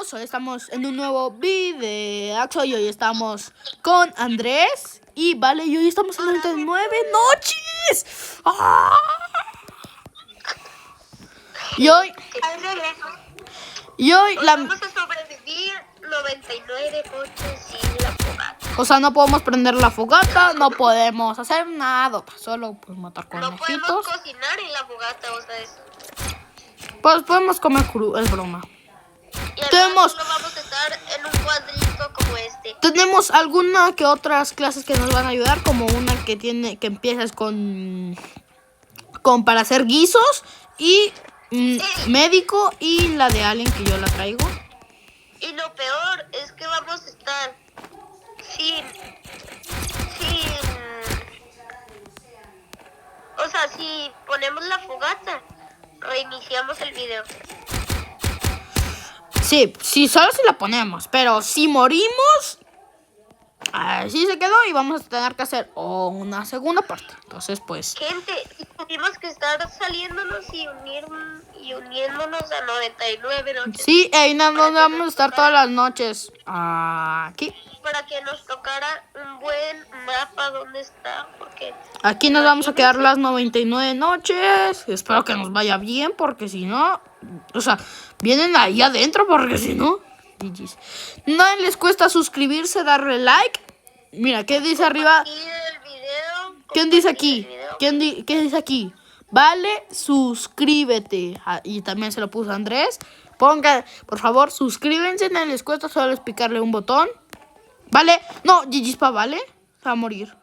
amigos, hoy estamos en un nuevo video y hoy estamos con Andrés y Vale y hoy estamos en 99 noches. ¡Ah! Y hoy vamos a sobrevivir 99 noches sin la fogata. O sea, no podemos prender la fogata, no podemos hacer nada, solo pues matar No conejitos. podemos cocinar en la fogata, o sea, Pues podemos comer crudo, es broma. y además solo vamos a estar en un cuadrito como este. Tenemos alguna que otras clases que nos van a ayudar, como una que empiezas con para hacer guisos y médico, y la de Alien que yo la traigo. Y lo peor es que vamos a estar o sea, si ponemos la fogata, reiniciamos el video. Sí, solo si la ponemos, pero si morimos, así se quedó y vamos a tener que hacer una segunda parte. Entonces, pues... Gente, tuvimos que estar saliéndonos y uniéndonos a 99 noches. Sí, ahí nos vamos a estar todas las noches. Aquí. Para que nos tocara un buen mapa donde está, porque... Aquí nos vamos a quedar las 99 noches. Espero que nos vaya bien, porque si no... O sea, vienen ahí adentro, porque si no... GG's. No les cuesta suscribirse, darle like. Mira, ¿qué dice arriba? ¿Quién dice aquí? ¿Qué dice aquí? Vale, suscríbete. Y también se lo puso Andrés. Ponga, por favor, suscríbanse. No les cuesta, solo es picarle un botón. Vale, no, GG's pa' Vale. Se va a morir.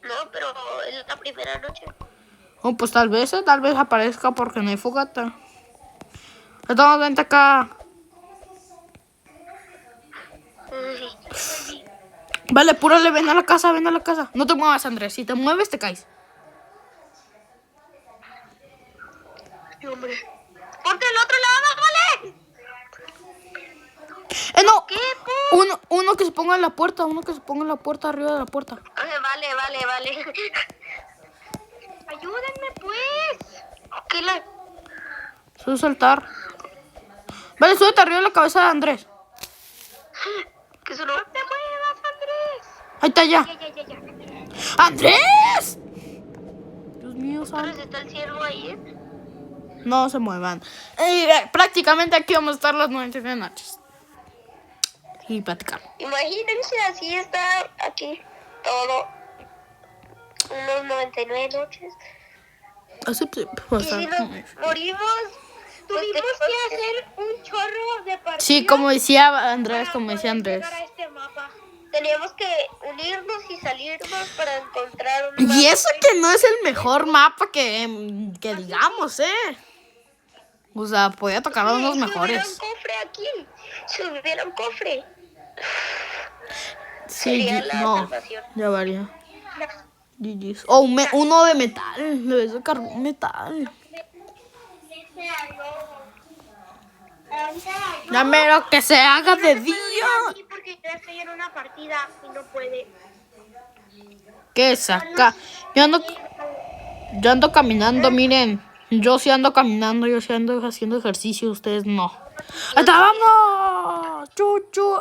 No, pero es la primera noche. Oh, pues tal vez aparezca porque no hay fogata. Entonces, vente acá. Vale, apúrale, ven a la casa. No te muevas, Andrés. Si te mueves, te caes. Sí, hombre. ¡Ponte al otro lado, vale! No. ¿Qué? Uno que se ponga en la puerta. Arriba de la puerta. Vale. Ayúdenme, pues. ¿Qué le...? Sube a saltar. Vale, súbete arriba de la cabeza de Andrés. Que eso no te muevas, Andrés. Ahí está ya. Ya. ¡Andrés! Dios mío, ¿Pero santo. está el ciervo ahí? No se muevan. Prácticamente aquí vamos a estar las 99 noches. Y platicar. Imagínense, así está aquí todo. Unos 99 noches. Así Y si nos morimos, tuvimos que hacer un chorro de partidas. Sí, como decía Andrés, llegar a este mapa. Teníamos que unirnos y salirnos para encontrar un mapa. Y eso que no es el mejor mapa que digamos, O sea, podía tocar a unos mejores. Si hubiera un cofre aquí, si hubiera un cofre. Sí, sería la no, salvación. ya varía. GG's. Oh, uno de metal. Debes de carbón metal. Ya mero que se haga de día. Porque ya estoy en una partida y no puede. ¿Qué saca? Yo ando caminando, miren. Yo sí ando caminando, yo sí ando haciendo ejercicio, ustedes no. ¡Hasta vamos! ¡Chuchu!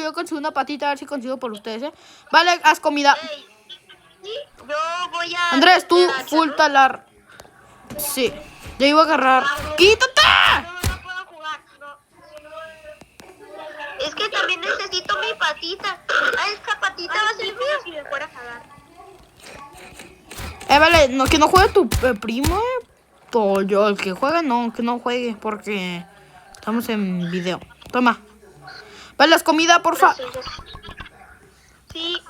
Yo consigo una patita, a ver si consigo por ustedes, Vale, haz comida. Yo voy a... Andrés, tú, full talar. Sí, ya iba a agarrar. ¡Quítate! No puedo jugar, no. Es que también necesito mi patita. Esta patita va a ser mía si me fuera a jalar. Vale, no, que no juegue tu primo, O yo, el que juegue, no, que no juegue, porque estamos en video. Toma. Vale, las comida, porfa. Sí.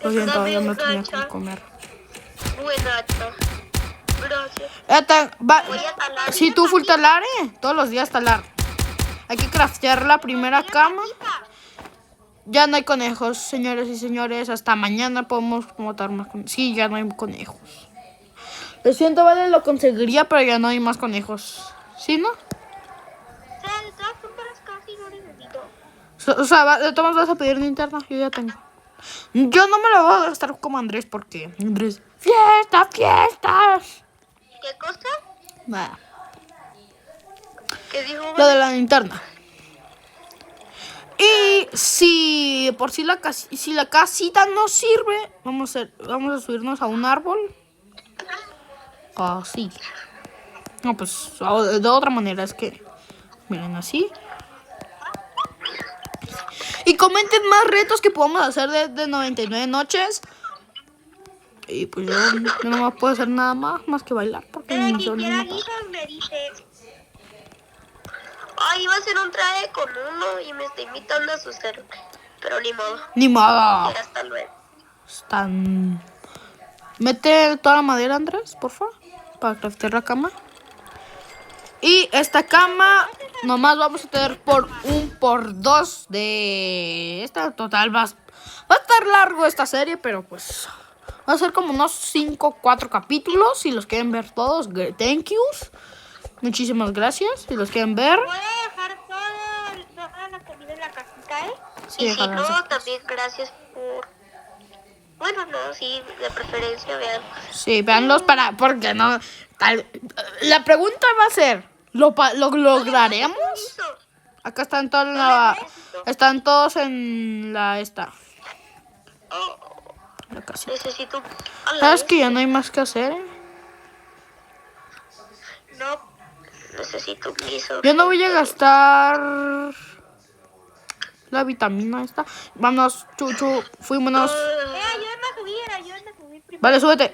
Lo siento, yo me tenía que comer. Buenacha. Gracias. Voy a talar. Si tú full talar, todos los días talar. Hay que craftear la primera cama. Ya no hay conejos, señores y señores. Hasta mañana podemos matar más conejos. Sí, ya no hay conejos. Lo siento, Vale, lo conseguiría, pero ya no hay más conejos. ¿Sí, no? O sea, de todas vas a pedir linterna. Yo ya tengo. Yo no me lo voy a gastar como Andrés, porque Andrés... ¡Fiesta! ¿Qué cosa? Nada. ¿Qué dijo? Lo de la linterna. Y si por si si la casita no sirve, vamos a subirnos a un árbol. Así. No, pues de otra manera es que miren así. Y comenten más retos que podamos hacer de 99 noches. Y pues yo no puedo hacer nada más que bailar porque mi Quien emoción quiera no guisas me dice. Ay, iba a hacer un traje con uno y me está invitando a su cero. Pero ni modo. Ni modo. Ya hasta luego. Están... Mete toda la madera, Andrés, por favor, para craftear la cama. Y esta cama nomás vamos a tener por 2 de... Esta total va a estar largo esta serie, pero pues... Va a ser como unos 4 capítulos. Si los quieren ver todos, thank yous. Muchísimas gracias. Si los quieren ver. Voy a dejar toda la comida en la casita, ¿eh? Sí, y si déjala, no, sí. también gracias por... Bueno, no, sí, de preferencia vean. Sí, véanlos porque no... La pregunta va a ser... ¿Lo lograremos? Acá están están todos en la la casita. Necesito... ¿Sabes que ya no hay más que hacer? No, necesito un guiso. Yo no voy a gastar la vitamina esta. Vámonos, Chuchu, fuímonos. Ayúdame a subir primero. Vale, súbete.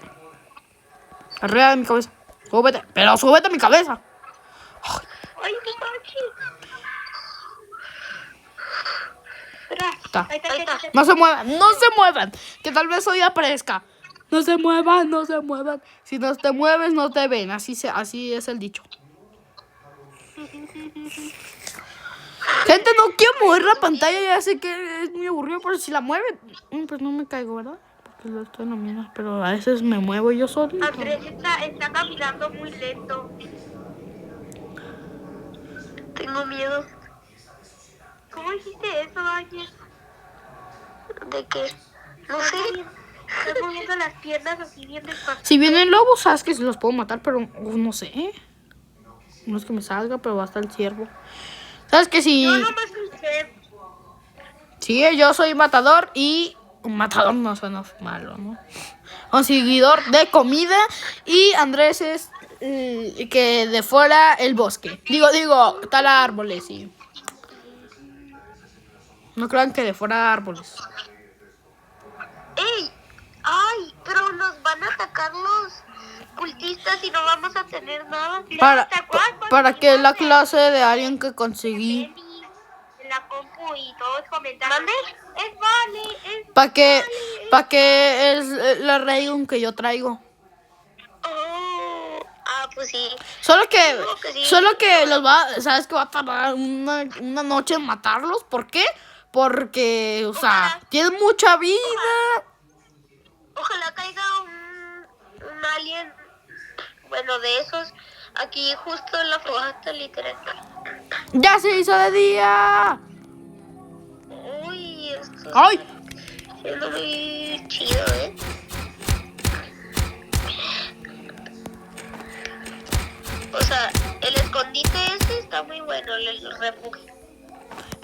Arriba de mi cabeza. Súbete, pero súbete a mi cabeza. Ay, no manches. Espera, Está. ahí está. No se muevan, que tal vez hoy aparezca. No se muevan. Si no te mueves, no te ven. Así es el dicho. Gente, no quiero mover la pantalla, ya sé que es muy aburrido, pero si la mueven, pues no me caigo, ¿verdad? Porque lo estoy nominando, pero a veces me muevo yo solo. Andrés está caminando muy lento. Tengo miedo. ¿Cómo hiciste eso, Ángel? ¿De qué? No sé. Estás moviendo las piernas así bien despacio. Si vienen lobos, sabes que sí los puedo matar, pero no sé. No es que me salga, pero va a estar el ciervo. ¿Sabes que si... Yo no me escuché. Sí, yo soy matador y... Un matador no suena malo, ¿no? Conseguidor de comida. Y Andrés es... que de fuera el bosque. Digo, tal árboles, sí. No crean que de fuera árboles. ¡Ey! ¡Ay! Pero nos van a atacar los cultistas y no vamos a tener nada. Para que la clase de alguien que conseguí. En la compu y todos comentaron. ¿Mande? Es vale. Para que es la rayon que yo traigo. Oh, pues sí. Solo que sí. sabes que va a tardar una noche en matarlos. ¿Por qué? Porque, o sea, tienen mucha vida. Ojalá caiga un alien, bueno, de esos, aquí justo en la fogata, literal. Ya se hizo de día. Uy, esto ¡Ay! está siendo muy chido, ¿eh? O sea, el escondite ese está muy bueno, el refugio.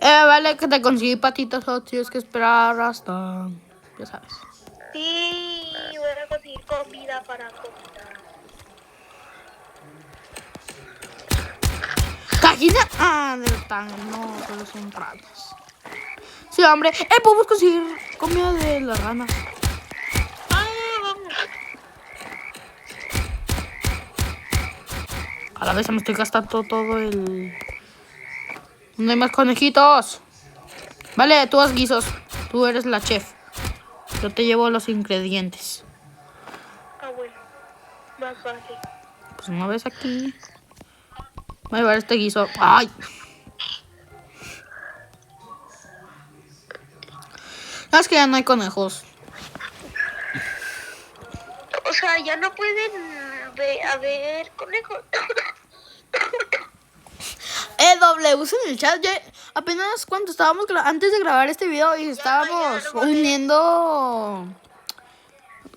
Vale, que te conseguí patitas, o tienes que esperar hasta... Ya sabes. Sí, voy a conseguir comida para cocinar. ¿Cajina? Ah, no, pero son ranas. Sí, hombre. Podemos conseguir comida de las ranas. Vamos. A la vez me estoy gastando todo el... No hay más conejitos. Vale, tú haz guisos. Tú eres la chef. Yo te llevo los ingredientes. Bueno. Más fácil. Pues una vez aquí. Voy a llevar este guiso. ¡Ay! No, es que ya no hay conejos. O sea, ya no pueden haber conejos. Ws en el chat, ya apenas cuando estábamos antes de grabar este video y estábamos uniendo.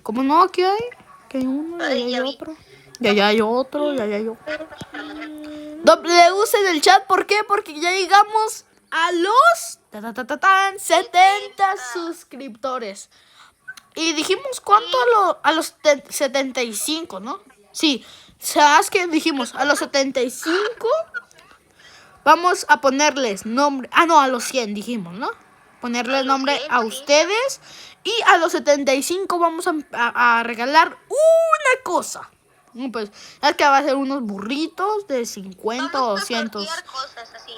¿Cómo no? ¿Qué hay? Que hay uno y hay otro. Ya hay otro, ya hay otro. WC en el chat, ¿por qué? Porque ya llegamos a los 70 suscriptores. Y dijimos cuánto a los 75, ¿no? Sí, ¿sabes qué dijimos? A los 75 vamos a ponerles nombre. Ah, no, a los 100 dijimos, ¿no? Ponerle nombre a ustedes. Y a los 75 vamos a regalar una cosa. Pues es que va a ser unos burritos de 50 o 200. Cosas así.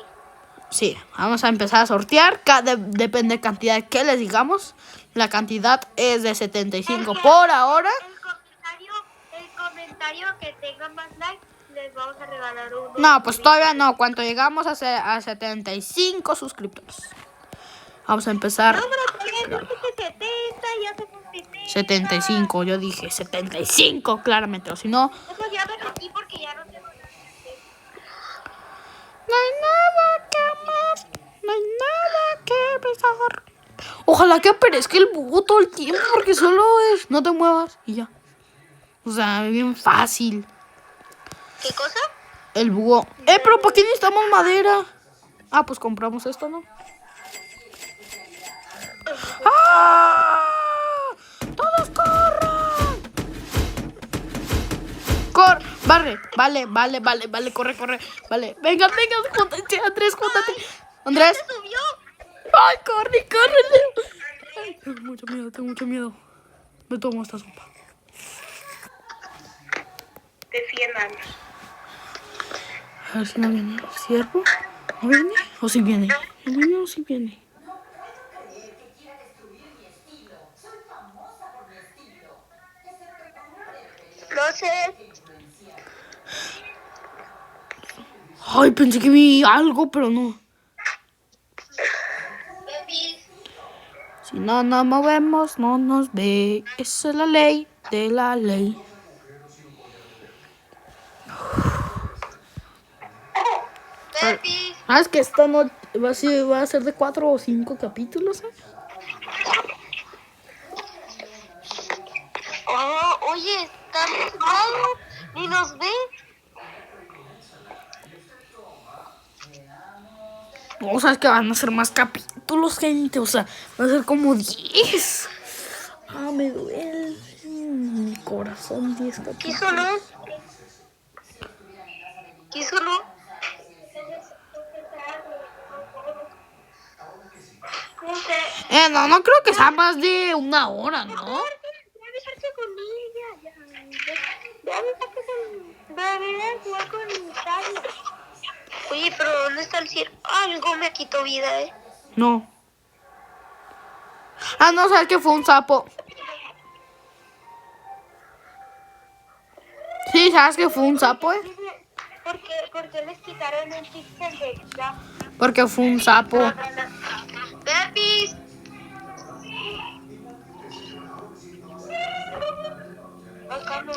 Sí, vamos a empezar a sortear. Depende de cantidad que les digamos. La cantidad es de 75 por ahora. El comentario que tenga más likes, les vamos a regalar uno. No, pues todavía no. Cuando llegamos a 75 suscriptores. Vamos a empezar. No, pero todavía no, 70, ya somos 70. 75, yo dije 75, claramente. O si no, Eso ya me metí porque ya no tengo nada. no hay nada que más. No hay nada que pensar. Ojalá que aparezca el búho todo el tiempo, porque solo es no te muevas y ya. O sea, bien fácil. ¿Qué cosa? El búho. Pero ¿para qué necesitamos madera? Ah, pues compramos esto, ¿no? ¡Ah! ¡Todos corran! Barre. Vale, corre. Vale, venga, júntate, Andrés, júntate. Andrés. ¿Se subió? ¡Ay, corre! Ay, tengo mucho miedo. Me tomo esta sopa. De 100 años. A ver si no viene el ciervo. ¿No viene? ¿O si viene? ¿No viene o si viene? No sé. Ay, pensé que vi algo, pero no. Si no nos movemos, no nos ve. Esa es la ley de la ley. ¿Sabes que esta no va a ser de 4 o 5 capítulos? Oh, oye, está cerrado. Ni nos ve. O sea, es que van a ser más capítulos, gente. O sea, va a ser como 10. Ah, me duele. Mi corazón, 10 capítulos. ¿Quiso no? No creo que sea más de 1 hora, ¿no? Voy a besarse con ella. Voy a besarse con... Voy a jugar con Tania. Oye, pero ¿dónde está el cielo? Algo me quitó vida, No. Ah, no, sabes que fue un sapo. Sí, sabes que fue un sapo, ¿Por qué les quitaron el pixel de extra? Porque fue un sapo. ¡Pepis! Acá no.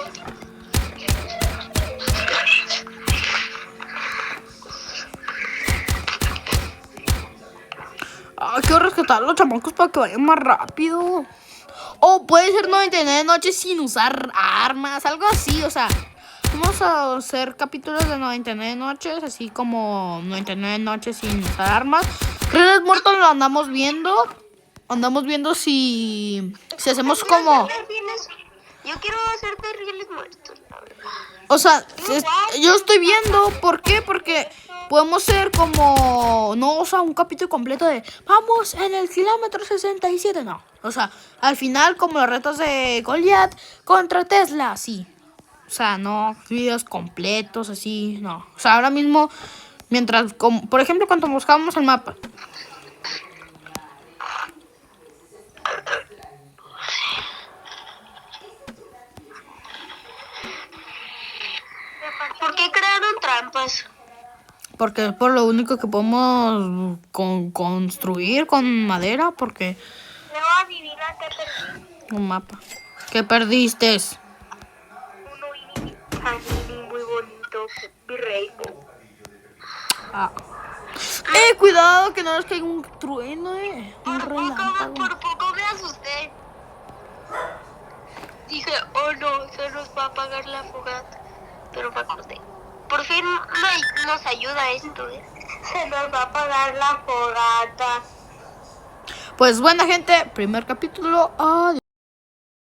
Quiero rescatar a los chamacos para que vayan más rápido. O puede ser 99 noches sin usar armas, algo así, o sea. Vamos a hacer capítulos de 99 noches, así como 99 noches sin usar armas. Reales Muertos lo andamos viendo. Andamos viendo si hacemos como... Yo quiero hacer Reales Muertos. O sea, yo estoy viendo, ¿por qué? Porque podemos ser como, no, o sea, un capítulo completo de, vamos en el kilómetro 67, no. O sea, al final como los retos de Goliath contra Tesla, sí. O sea, no, videos completos, así, no. O sea, ahora mismo, mientras, como, por ejemplo, cuando buscábamos el mapa. ¿Por qué crearon trampas? Porque es por lo único que podemos construir con madera, porque... No, adivina qué perdí. Un mapa. ¿Qué perdiste? Uno muy bonito, mi rainbow. Ah. Cuidado que no nos caiga un trueno, un relámpago. Por poco me asusté. Dije, oh no, se nos va a apagar la fogata. Pero para usted. Por fin nos ayuda esto, ¿eh? Se nos va a apagar la fogata. Pues buena gente, primer capítulo. Adiós.